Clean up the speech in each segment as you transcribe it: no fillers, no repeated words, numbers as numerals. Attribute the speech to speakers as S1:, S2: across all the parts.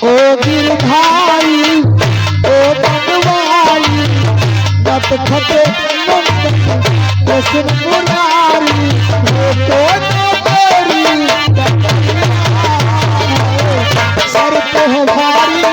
S1: ओ गिरधारी ओ बनवारी नत खटे कृष्ण मुरारी हो तेरी सर पे भारी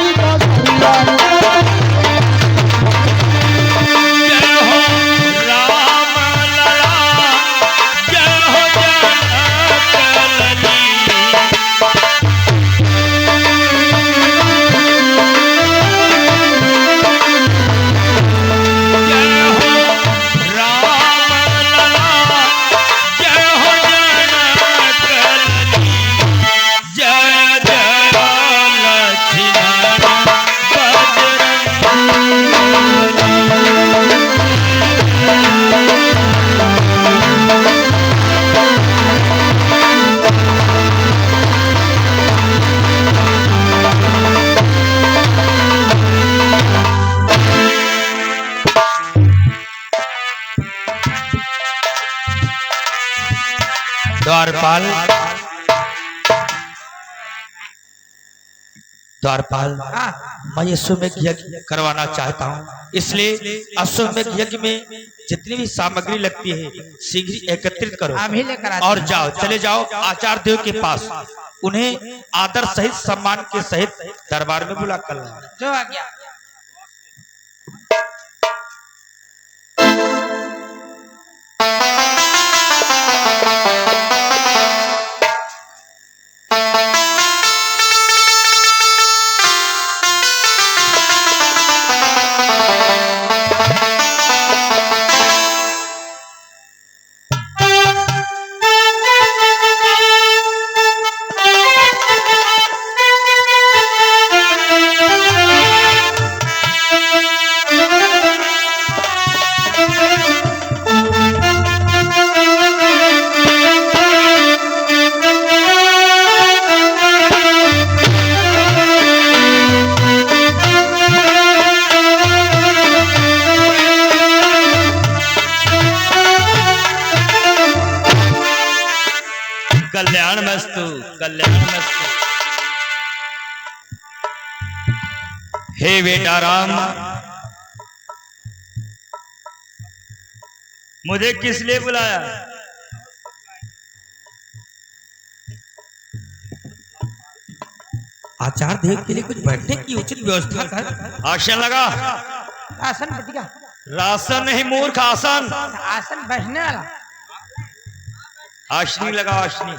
S2: द्वारपाल द्वारपाल मैं अश्वमेध यज्ञ करवाना चाहता हूँ, इसलिए अश्वमेध यज्ञ में जितनी भी सामग्री लगती है शीघ्र एकत्रित करो और जाओ, चले जाओ आचार्य देव के पास, उन्हें आदर सहित सम्मान के सहित दरबार में बुला कर लाओ।
S3: जो आ गया।
S2: कल्याण मस्तु, कल्याण मस्तु। हे बेटा राम, मुझे किस लिए बुलाया?
S4: आचार्य देव के लिए कुछ बैठने की उचित व्यवस्था कर।
S2: आसन लगा।
S3: आसन बढ़िया।
S2: रासन नहीं मूर्ख, आसन।
S3: आसन बैठने वाला।
S2: आशनी लगा, आशनी।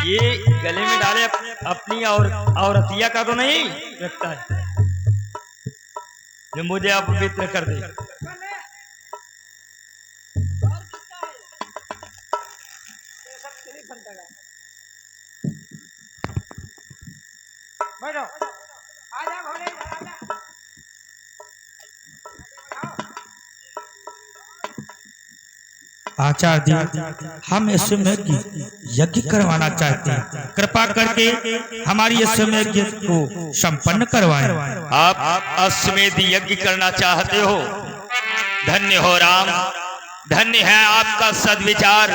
S2: ये गले में डाले अपनी और औरतिया का तो नहीं लगता है जो मुझे अपवित्र कर दे।
S3: बैठो। आजा भोले आजा।
S4: आचार्य देव, हम अश्वमेध यज्ञ करवाना चाहते हैं, कृपा करके हमारी अश्वमेध यज्ञ को संपन्न करवाएं।
S2: आप अश्वमेध यज्ञ करना चाहते हो? धन्य हो राम, धन्य है आपका सद्विचार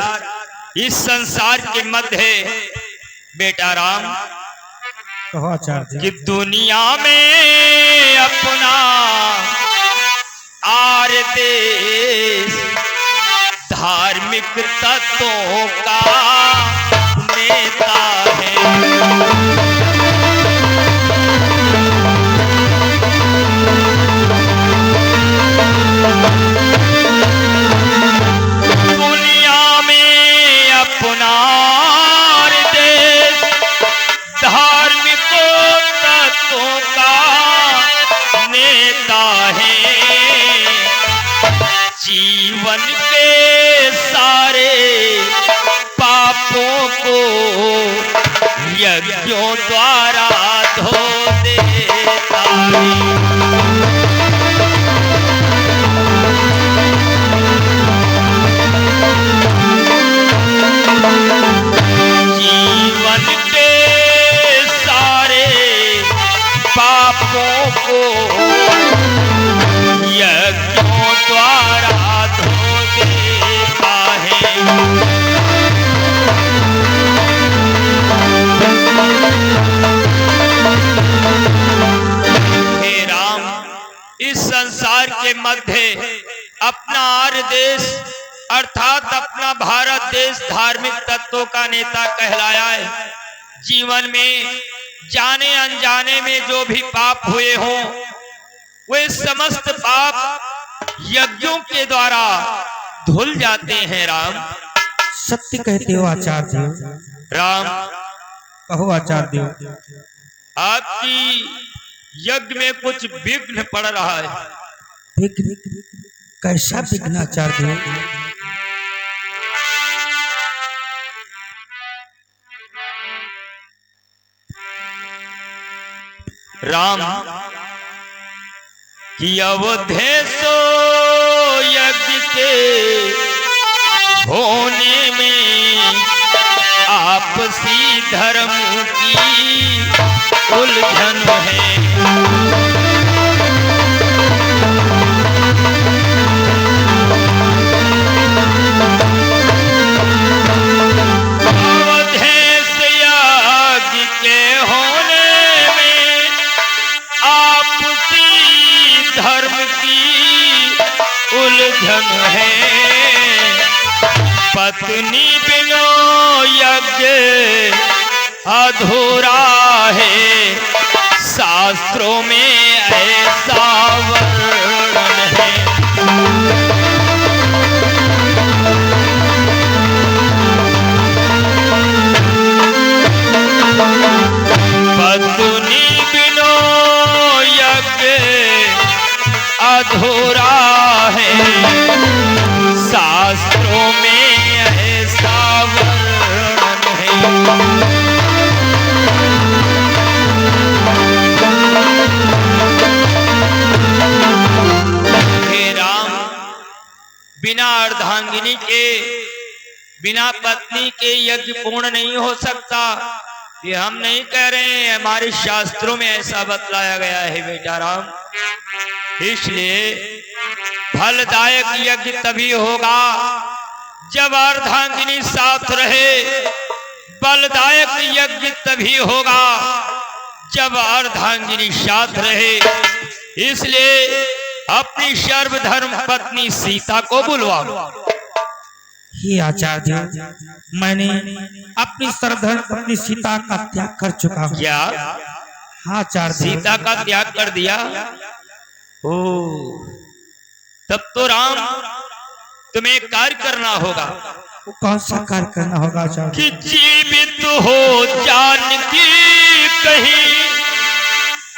S2: इस संसार के मध्य। बेटा राम,
S4: आचार्य
S2: कि दुनिया में अपना आर देश धार्मिक तत्वों का नेता है। दुनिया में अपना देश धार्मिक तत्वों का नेता है। जीवन के सारे पापों को यज्ञों द्वारा धो देता है। जीवन के सारे पापों को यज्ञों द्वारा धो दे। मध्य अपना आर्य देश अर्थात अपना भारत देश धार्मिक तत्वों का नेता कहलाया है। जीवन में जाने अनजाने में जो भी पाप हुए हों वे समस्त पाप यज्ञों के द्वारा धुल जाते हैं। राम
S4: सत्य कहते हो आचार्य देव।
S2: राम
S4: कहो आचार्य देव।
S2: आपकी यज्ञ में कुछ विघ्न पड़ रहा है।
S4: विघ्न? कैसा विघ्न आचार्य देव?
S2: राम कि अवधेशो यज्ञ के होने में आपसी धर्म की उलझन है। अवधेश यज्ञ के होने में आपसी धर्म की उलझन है। पत्नी बिनो यज्ञ अधूरा है, शास्त्रों में ऐसा वर्णन है। पत्नी बिनो यज्ञ अधूरा है, शास्त्रों में ऐसा वर्णन है। हे राम, बिना अर्धांगिनी के बिना पत्नी के यज्ञ पूर्ण नहीं हो सकता। ये हम नहीं कह रहे हैं, हमारे शास्त्रों में ऐसा बतलाया गया है बेटा राम। इसलिए फलदायक यज्ञ तभी होगा जब अर्धांगिनी साथ रहे। बलदायक यज्ञ तभी होगा जब अर्धांगिनी साथ रहे। इसलिए अपनी सर्वधर्म पत्नी सीता को बुलवाओ।
S4: हे आचार्य, मैंने अपनी सर्वधर्म पत्नी सीता का त्याग कर चुका हूँ।
S2: क्या?
S4: हाँ आचार्य,
S2: सीता का त्याग कर दिया? ओ, तब तो राम तुम्हें कार्य करना होगा।
S4: वो कौन सा कार्य करना होगा आचार्य?
S2: कि जीवित हो जानकी कहीं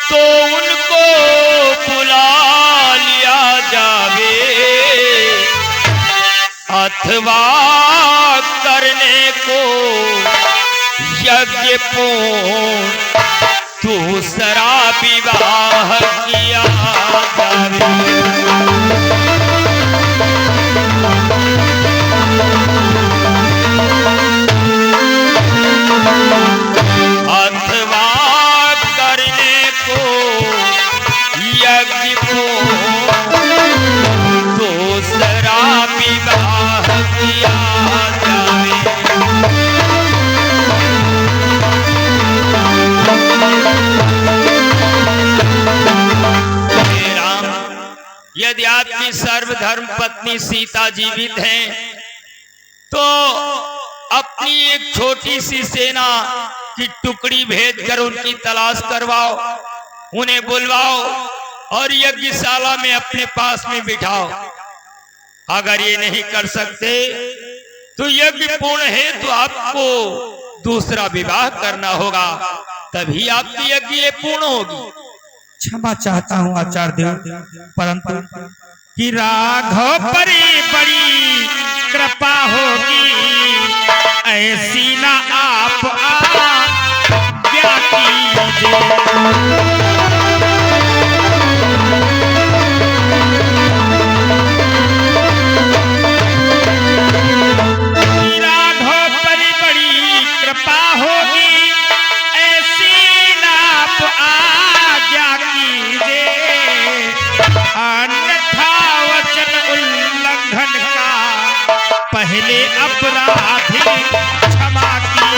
S2: तो उनको बुला लिया जावे, अथवा करने को यज्ञ पूर्ण दूसरा विवाह किया जावे। अथवा करने को यज्ञ पूर्ण दूसरा विवाह किया जावे। हे राम, यदि आपकी सर्वधर्म पत्नी सीता जीवित हैं तो अपनी एक छोटी सी सेना की टुकड़ी भेजकर उनकी तलाश करवाओ, उन्हें बुलवाओ और यज्ञशाला में अपने पास में बिठाओ। अगर ये नहीं कर सकते तो यज्ञ पूर्ण है तो आपको दूसरा विवाह करना होगा, तभी आपकी यज्ञ पूर्ण होगी।
S4: क्षमा चाहता हूँ आचार्य देव, परंतु कि राघव पर बड़ी कृपा होगी, ऐसी ना आप आज्ञा कीजिए। पहले अपराधी क्षमा की।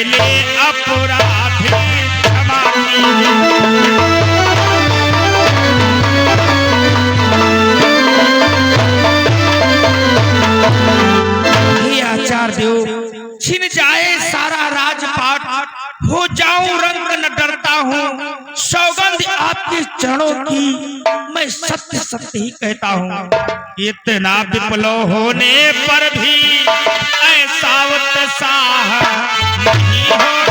S4: ले अपराध क्षमा हे आचार्य देव, छिन जाए सारा राजपाट, हो जाऊं रंग न डरता हूँ, सौगंध आपके चरणों की मैं सत्य सत्य ही कहता हूँ। इतना विप्लव होने पर भी ऐसा उत्साह नहीं होगा।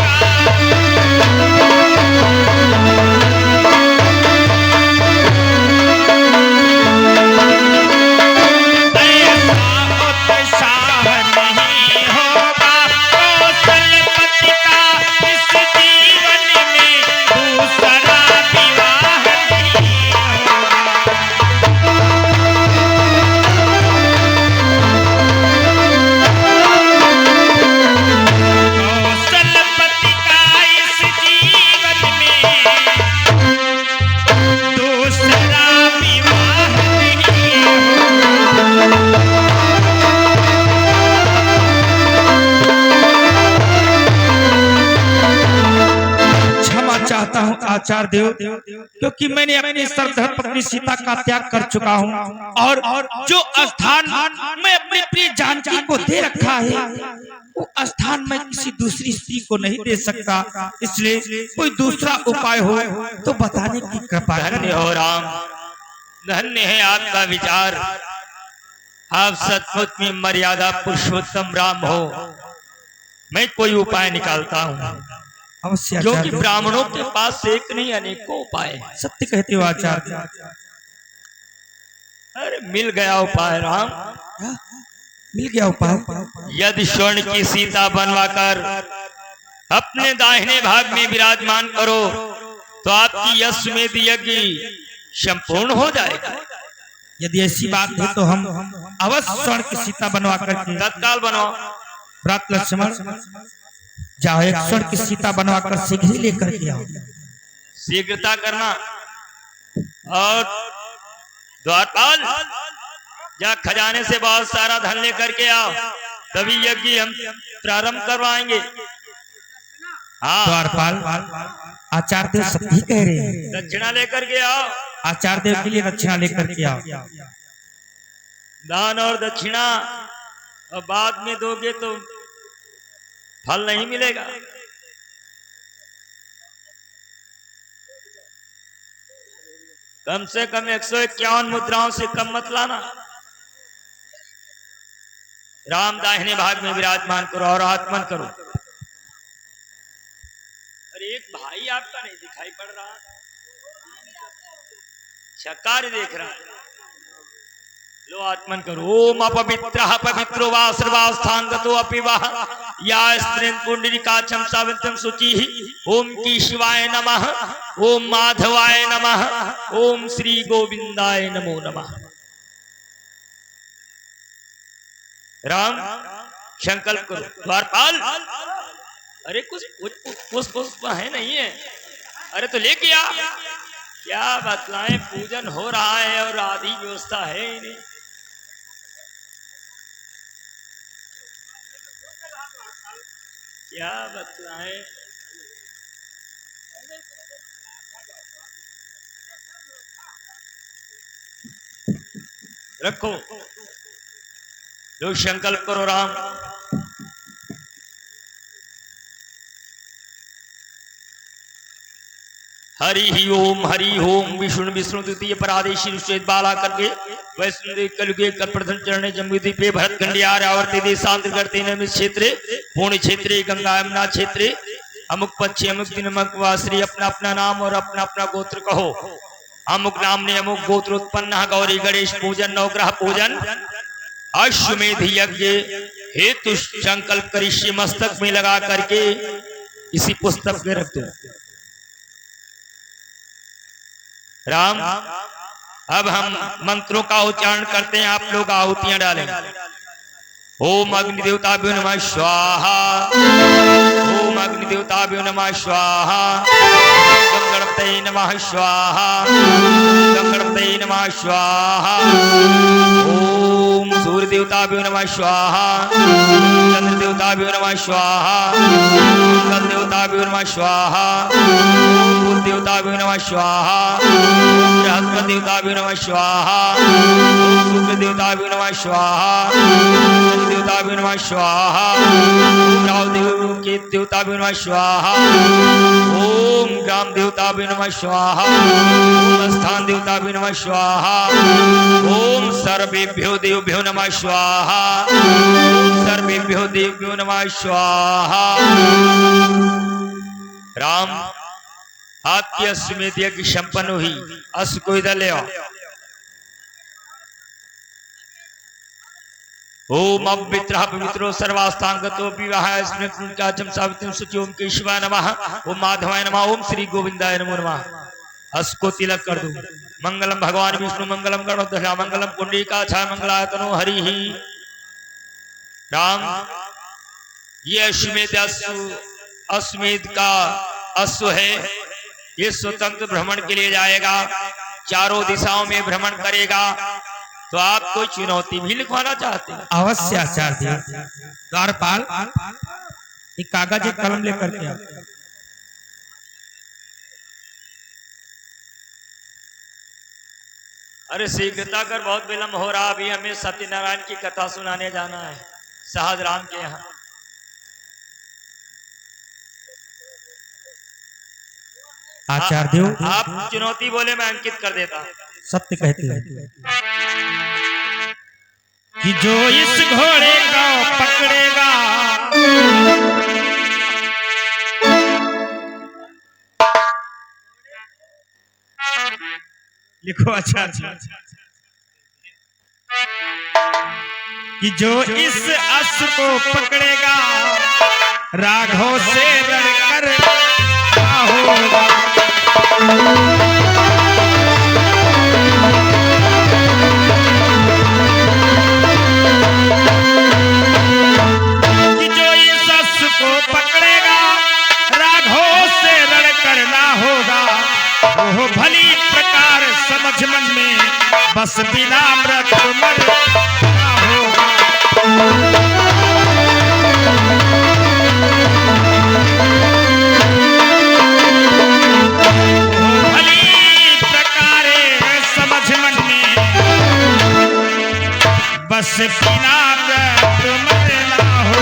S4: आचार्य देव, क्योंकि मैंने अपनी सरधर पत्नी सीता का त्याग कर चुका हूँ और जो स्थान मैं अपनी प्रिय जानकी को दे रखा है वो स्थान मैं किसी दूसरी स्त्री को नहीं दे सकता, इसलिए कोई दूसरा उपाय हो तो बताने की कृपा करें।
S2: धन्य हो राम, धन्य है आपका विचार। आप सचमुच में मर्यादा पुरुषोत्तम राम हो। मैं कोई उपाय निकालता हूँ,
S4: अवश्य
S2: जो कि ब्राह्मणों के पास एक नहीं अनेकों उपाय है।
S4: सत्य कहते हो आचार्य।
S2: अरे मिल गया उपाय राम,
S4: मिल गया उपाय।
S2: यदि स्वर्ण की सीता बनवाकर अपने दाहिने भाग में विराजमान करो तो आपकी अश्वमेध यज्ञ संपूर्ण हो जाएगा।
S4: यदि ऐसी बात है तो हम अवश्य स्वर्ण की सीता बनवा करके
S2: तत्काल बनवाओ।
S4: भ्रात लक्ष्मण जाओ, एक स्वर्ण की सीता बनवाकर शीघ्र ही लेकर के आओ।
S2: शीघ्रता करना। और द्वारपाल जा खजाने से बहुत सारा धन लेकर के आओ, तभी यज्ञ हम प्रारंभ करवाएंगे। हाँ,
S4: द्वारपाल आचार्य देव सब ही कह रहे हैं।
S2: दक्षिणा लेकर के आओ।
S4: आचार्य देव के लिए दक्षिणा लेकर के आओ।
S2: दान और दक्षिणा और बाद में दोगे तो फल नहीं मिलेगा। कम से कम 151 मुद्राओं से कम मत लाना। राम दाहिने भाग में विराजमान करो और आत्मन करो। अरे एक भाई आपका नहीं दिखाई पड़ रहा, कार्य देख रहा है। लो आत्मन करो। ओम अपवित्रः पवित्रो वा सर्वास्थांगतो अपि वः या स्त्रीं पुंडरीकाक्षं सावित्रं शुचिः। ओम की शिवाय नमः, ओम माधवाय नमः, ओम श्री गोविंदाय नमो नमः। राम संकल्प करो। द्वारपाल अरे कुछ पुष्प है नहीं है? अरे तो लेके आ। क्या बतलाएं, पूजन हो रहा है और आधी व्यवस्था है ही नहीं। क्या बतलाएं। रखो, लोग संकल्प करो। राम हरि ओम विष्णु विष्णु द्वितीय परादेशी श्वेत बाला करके वैष्णो कलुगे कर प्रथम चरण जम्बूद्वीप पे भरत खंडिया आवर्ती देशांतर करते नम क्षेत्रे पूर्ण क्षेत्रे गंगा यमुना क्षेत्रे अमुक पक्षी अमुक दिन अमुक वाश्री अपना अपना नाम और अपना अपना गोत्र कहो। अमुक नाम ने अमुक गोत्र उत्पन्न। गौरी गणेश पूजन, नवग्रह पूजन, अश्वमेध यज्ञ हेतु संकल्प करिष्ये। मस्तक में लगा करके इसी पुस्तक में रख दो। राम अब हम मंत्रों का उच्चारण करते हैं, आप लोग आहुतियां डालें। ओम अग्नि देवताभ्यो नमः स्वाहा, ओम अग्नि देवताभ्यो नमः स्वाहा, गणपतये नमः स्वाहा, गणपतये नमः स्वाहा। ओम सूर्य देवताभ्यो नमः स्वाहा चंद्र देवताभ्यो नमः स्वाहा मंगल देवताभ्यो नमः स्वाहा बुध देवताभ्यो नमः स्वाहा बृहस्पति देवताभ्यो नमः स्वाहा शुक्र देवताभ्यो नमः स्वाहा शनि देवताभ्यो नमः स्वाहा राहु देवताभ्यो नमः स्वाहा ओम ग्राम देवताभ्यो नमः स्वाहा ओम स्थान देवताभ्यो नमः स्वाहा ओम सर्वेभ्यो देवभ्यो नमः स्वाहा ओम सर्वेभ्यो देवभ्यो नमः स्वाहा। राम आपकी अश्वमेध यज्ञ संपन्न हुई। अश्व को इधर ले आओ। ओम अवित्रः पवित्रो सर्वास्तांगतो विवाहाय स्मृतिकाचम सावित्रं शुचि ओम केशवाय नमः ओम माधवाय नमः ओम श्री गोविंदाय नमो नमः। अश्व को तिलक कर दो। मंगलम भगवान विष्णु मंगलम गणोध्वज मंगलम पुंडरीकाक्षाय मंगलायतनो हरि ही। राम ये अश्वमेध का अश्व है। ये स्वतंत्र भ्रमण के लिए जाएगा, चारों दिशाओं में भ्रमण करेगा। तो आप कोई चुनौती भी लिखवाना चाहते हैं?
S4: अवश्य आचार्य। द्वारपाल एक कागज एक कलम लेकर के आओ।
S2: अरे शीघ्रता कर, बहुत विलंब हो रहा। अभी हमें सत्यनारायण की कथा सुनाने जाना है सहज राम के यहाँ।
S4: आचार्य
S2: आप चुनौती बोले, मैं अंकित कर देता।
S4: सत्य कहते हैं कि जो इस घोड़े को पकड़ेगा लिखो आचार्य कि जो इस अश्व को पकड़ेगा राघव से लड़कर होगा। कि जो इस अश्व को पकड़ेगा राघव से लड़कर ना होगा। वो भली प्रकार समझ मन में बस बिना व्रत मर ना होगा। बस बिना व्रत मरना हो।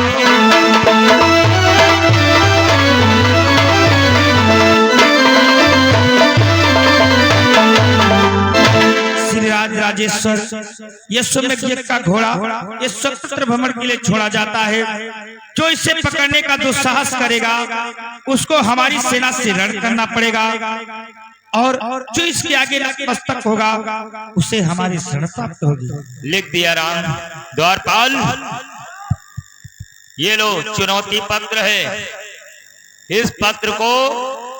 S4: श्री राजेश्वर यशोमेध यज्ञ का घोड़ा ये स्वतंत्र भ्रमण के लिए छोड़ा जाता है। जो इसे पकड़ने का दुस्साहस करेगा उसको हमारी सेना से रण करना पड़ेगा और जो इसके आगे नतमस्तक होगा उसे हमारी शरण प्राप्त होगी।
S2: लिख दिया राम। द्वारपाल ये लो चुनौती पत्र है। इस पत्र को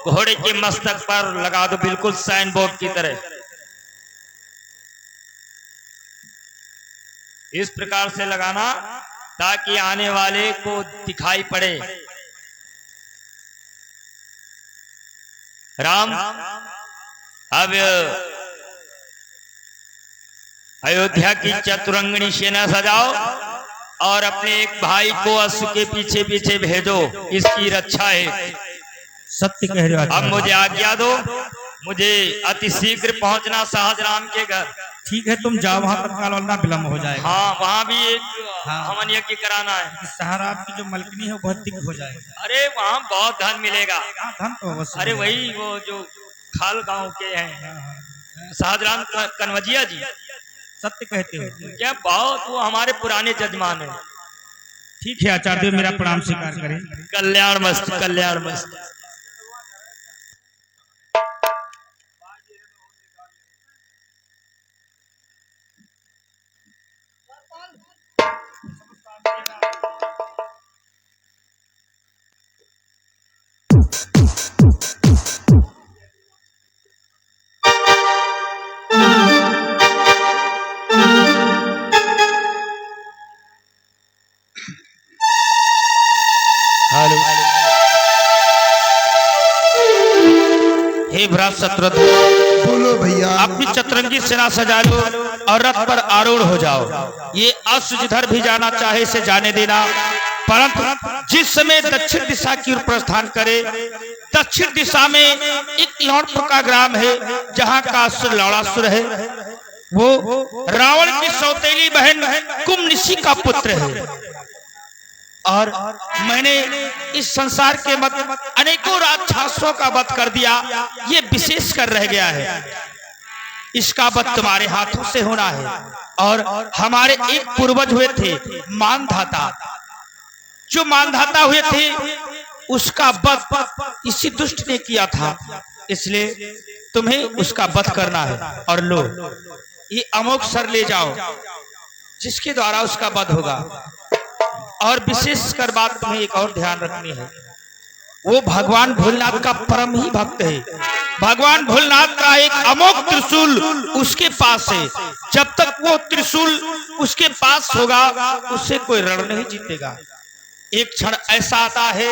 S2: घोड़े के मस्तक पर लगा दो, बिल्कुल साइन बोर्ड की तरह। इस प्रकार से लगाना ताकि आने वाले को दिखाई पड़े। राम अब अयोध्या की चतुरंगनी सेना सजाओ और अपने एक भाई को अश्व के पीछे पीछे भेजो, इसकी रक्षा है।
S4: सत्य कह रहे हो।
S2: अब मुझे आज्ञा दो, मुझे अति शीघ्र पहुंचना सहज राम के घर।
S4: ठीक है, तुम जाओ, वहां तत्काल वरना विलम्ब हो जाएगा।
S2: हाँ, वहाँ भी एक हवन यज्ञ कराना है।
S4: सहारा की जो मलकनी है बहुत दिक्कत हो जाएगा।
S2: अरे वहाँ बहुत धन मिलेगा।
S4: धन तो अवश्य।
S2: अरे वही वो जो खाल गांव के हैं सहजराम कन्वजिया जी।
S4: सत्य कहते हो
S2: क्या? बहुत वो हमारे पुराने जजमान है।
S4: ठीक है आचार्य, मेरा प्रणाम स्वीकार करें।
S2: कल्याण मस्त, कल्याण मस्त। हे भ्रात शत्रुघ्न,
S1: बोलो भैया।
S2: अपनी चतुरंगी सेना सजा लो और रथ पर आरूढ़ हो जाओ। ये अश्व जिधर भी जाना चाहे इसे जाने देना, परंतु जिस समय दक्षिण दिशा की ओर प्रस्थान करे, दक्षिण दिशा में एक लौटपुर का ग्राम है जहाँ का असुर लौड़ासुर है। वो रावण की सौतेली बहन कुमनिशी का पुत्र है और मैंने इस संसार के अनेकों राक्षसों का वध कर दिया। ये विशेष कर रह गया है, इसका वध तुम्हारे हाथों से होना है। और हमारे एक पूर्वज हुए थे मानधाता, जो मानधाता हुए थे उसका वध इसी दुष्ट ने किया था, इसलिए तुम्हें उसका वध करना है। और लो ये अमोघ सर ले जाओ जिसके द्वारा उसका वध होगा। और विशेष कर बात तुम्हें एक और ध्यान रखनी है, वो भगवान भोलेनाथ का परम ही भक्त है। भगवान भोलेनाथ का एक अमोघ त्रिशूल उसके पास है। जब तक वो त्रिशूल उसके पास होगा उससे कोई रण नहीं जीतेगा। एक क्षण ऐसा आता है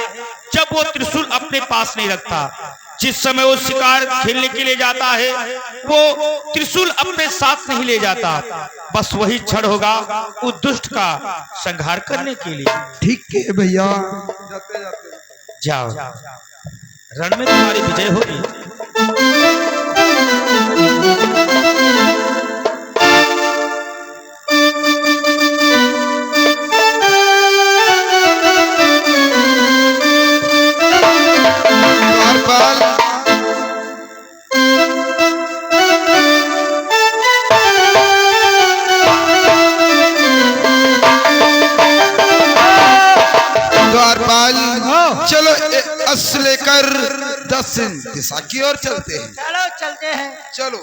S2: जब वो त्रिशूल अपने पास नहीं रखता। जिस समय वो शिकार खेलने के लिए जाता है वो त्रिशूल अपने साथ नहीं ले जाता। बस वही क्षण होगा उस दुष्ट का संहार करने के लिए।
S1: ठीक है भैया,
S2: जाओ, रण में तुम्हारी विजय होगी।
S5: चलो अस लेकर दक्षिण दिशा की ओर चलते हैं।
S3: चलो चलते हैं।
S5: चलो